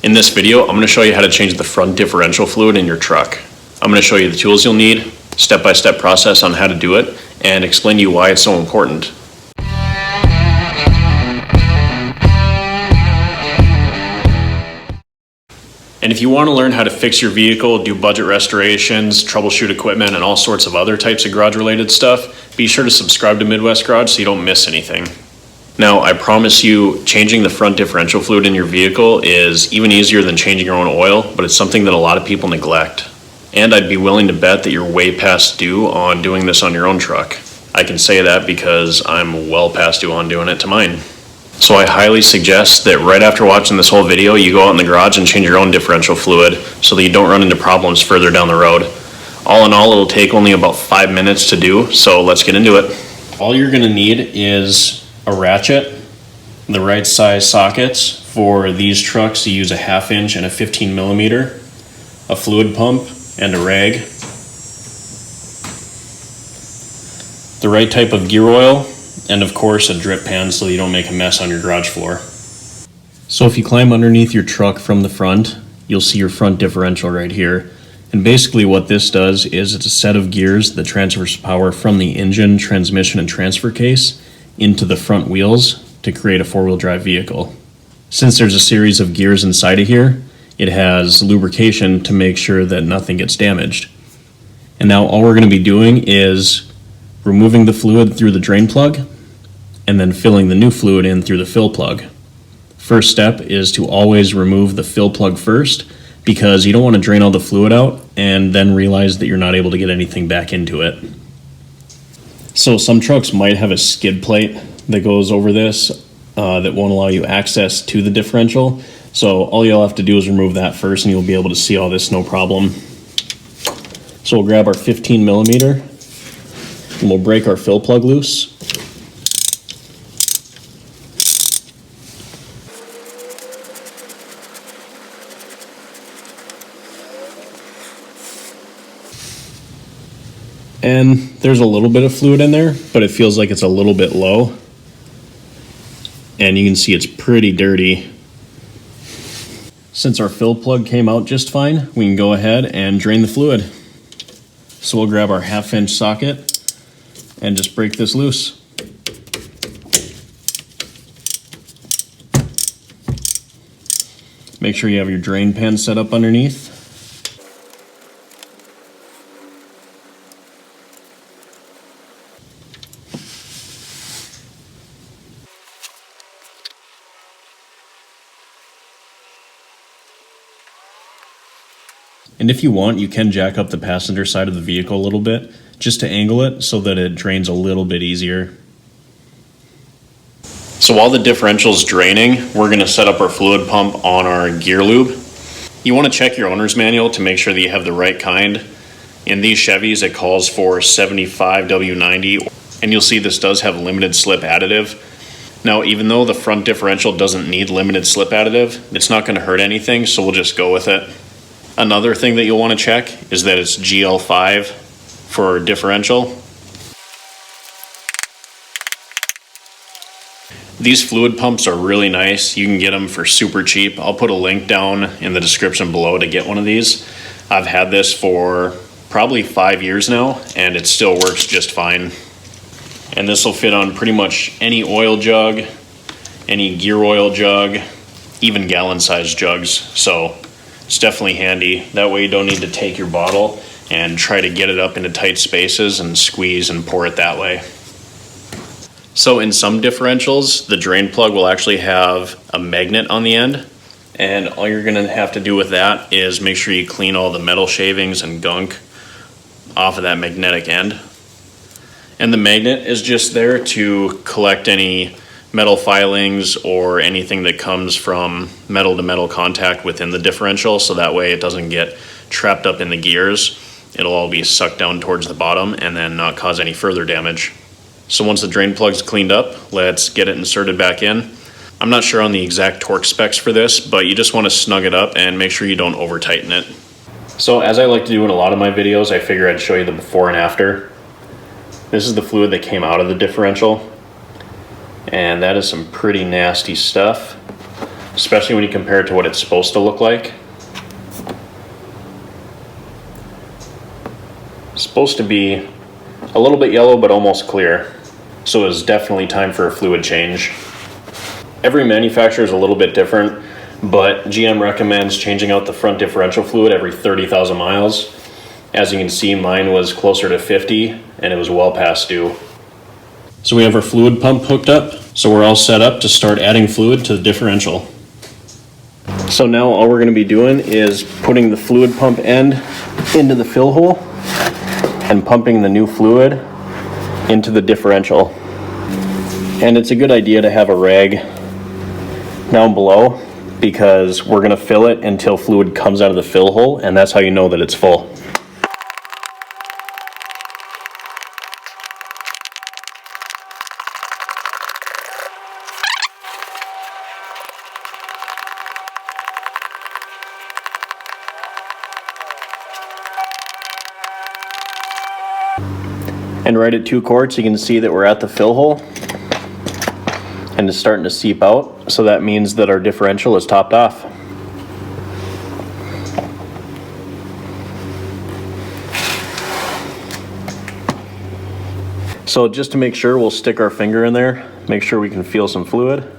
In this video, I'm going to show you how to change the front differential fluid in your truck. I'm going to show you the tools you'll need, step-by-step process on how to do it, and explain to you why it's so important. And if you want to learn how to fix your vehicle, do budget restorations, troubleshoot equipment, and all sorts of other types of garage-related stuff, be sure to subscribe to Midwest Garage so you don't miss anything. Now, I promise you, changing the front differential fluid in your vehicle is even easier than changing your own oil, but it's something that a lot of people neglect. And I'd be willing to bet that you're way past due on doing this on your own truck. I can say that because I'm well past due on doing it to mine. So I highly suggest that right after watching this whole video, you go out in the garage and change your own differential fluid so that you don't run into problems further down the road. All in all, it'll take only about 5 minutes to do, so let's get into it. All you're gonna need is a ratchet, the right size sockets. For these trucks, you use a 1/2 inch and a 15 millimeter, a fluid pump, and a rag. The right type of gear oil, and of course a drip pan so you don't make a mess on your garage floor. So if you climb underneath your truck from the front, you'll see your front differential right here. And basically what this does is it's a set of gears that transfers power from the engine, transmission, and transfer case into the front wheels to create a four-wheel drive vehicle. Since there's a series of gears inside of here, it has lubrication to make sure that nothing gets damaged. And now all we're going to be doing is removing the fluid through the drain plug and then filling the new fluid in through the fill plug. First step is to always remove the fill plug first, because you don't want to drain all the fluid out and then realize that you're not able to get anything back into it. So some trucks might have a skid plate that goes over this that won't allow you access to the differential. So all you'll have to do is remove that first and you'll be able to see all this no problem. So we'll grab our 15 millimeter and we'll break our fill plug loose. And there's a little bit of fluid in there, but it feels like it's a little bit low. And you can see it's pretty dirty. Since our fill plug came out just fine, we can go ahead and drain the fluid. So we'll grab our 1/2 inch socket and just break this loose. Make sure you have your drain pan set up underneath. And if you want, you can jack up the passenger side of the vehicle a little bit just to angle it so that it drains a little bit easier. So while the differential's draining, we're going to set up our fluid pump on our gear lube. You want to check your owner's manual to make sure that you have the right kind. In these Chevys, it calls for 75W90, and you'll see this does have limited slip additive. Now, even though the front differential doesn't need limited slip additive, it's not going to hurt anything, so we'll just go with it. Another thing that you'll want to check is that it's GL5 for differential. These fluid pumps are really nice. You can get them for super cheap. I'll put a link down in the description below to get one of these. I've had this for probably 5 years now, and it still works just fine. And this will fit on pretty much any oil jug, any gear oil jug, even gallon-sized jugs. So it's definitely handy. That way you don't need to take your bottle and try to get it up into tight spaces and squeeze and pour it that way. So in some differentials, the drain plug will actually have a magnet on the end. And all you're gonna have to do with that is make sure you clean all the metal shavings and gunk off of that magnetic end. And the magnet is just there to collect any metal filings or anything that comes from metal to metal contact within the differential, so that way it doesn't get trapped up in the gears. It'll all be sucked down towards the bottom and then not cause any further damage. So once the drain plug's cleaned up, let's get it inserted back in. I'm not sure on the exact torque specs for this, but you just want to snug it up and make sure you don't over tighten it. So as I like to do in a lot of my videos, I figure I'd show you the before and after. This is the fluid that came out of the differential, and that is some pretty nasty stuff. especially when you compare it to what it's supposed to look like. It's supposed to be a little bit yellow but almost clear, so it's definitely time for a fluid change. Every manufacturer is a little bit different, but GM recommends changing out the front differential fluid every 30,000 miles. As you can see, mine was closer to 50 and it was well past due. So we have our fluid pump hooked up, so we're all set up to start adding fluid to the differential. So now all we're going to be doing is putting the fluid pump end into the fill hole and pumping the new fluid into the differential. And it's a good idea to have a rag down below because we're going to fill it until fluid comes out of the fill hole, and that's how you know that it's full. And right at 2 quarts, you can see that we're at the fill hole and it's starting to seep out. So that means that our differential is topped off. So just to make sure, we'll stick our finger in there, make sure we can feel some fluid.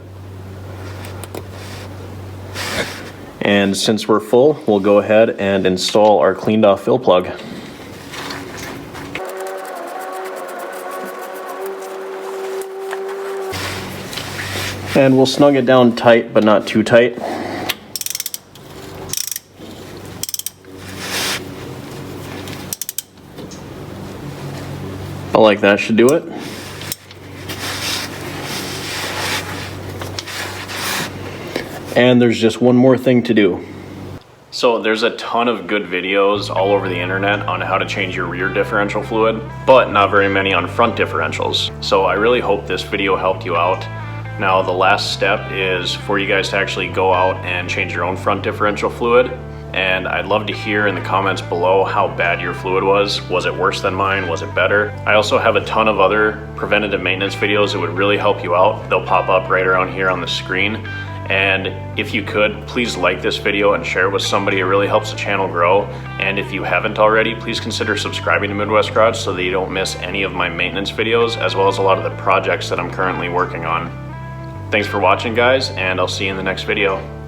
And since we're full, we'll go ahead and install our cleaned off fill plug. And we'll snug it down tight, but not too tight. About like that should do it. And there's just one more thing to do. So there's a ton of good videos all over the internet on how to change your rear differential fluid, but not very many on front differentials. So I really hope this video helped you out. Now the last step is for you guys to actually go out and change your own front differential fluid. And I'd love to hear in the comments below how bad your fluid was. Was it worse than mine? Was it better? I also have a ton of other preventative maintenance videos that would really help you out. They'll pop up right around here on the screen. And if you could, please like this video and share it with somebody. It really helps the channel grow. And if you haven't already, please consider subscribing to Midwest Garage so that you don't miss any of my maintenance videos, as well as a lot of the projects that I'm currently working on. Thanks for watching, guys, and I'll see you in the next video.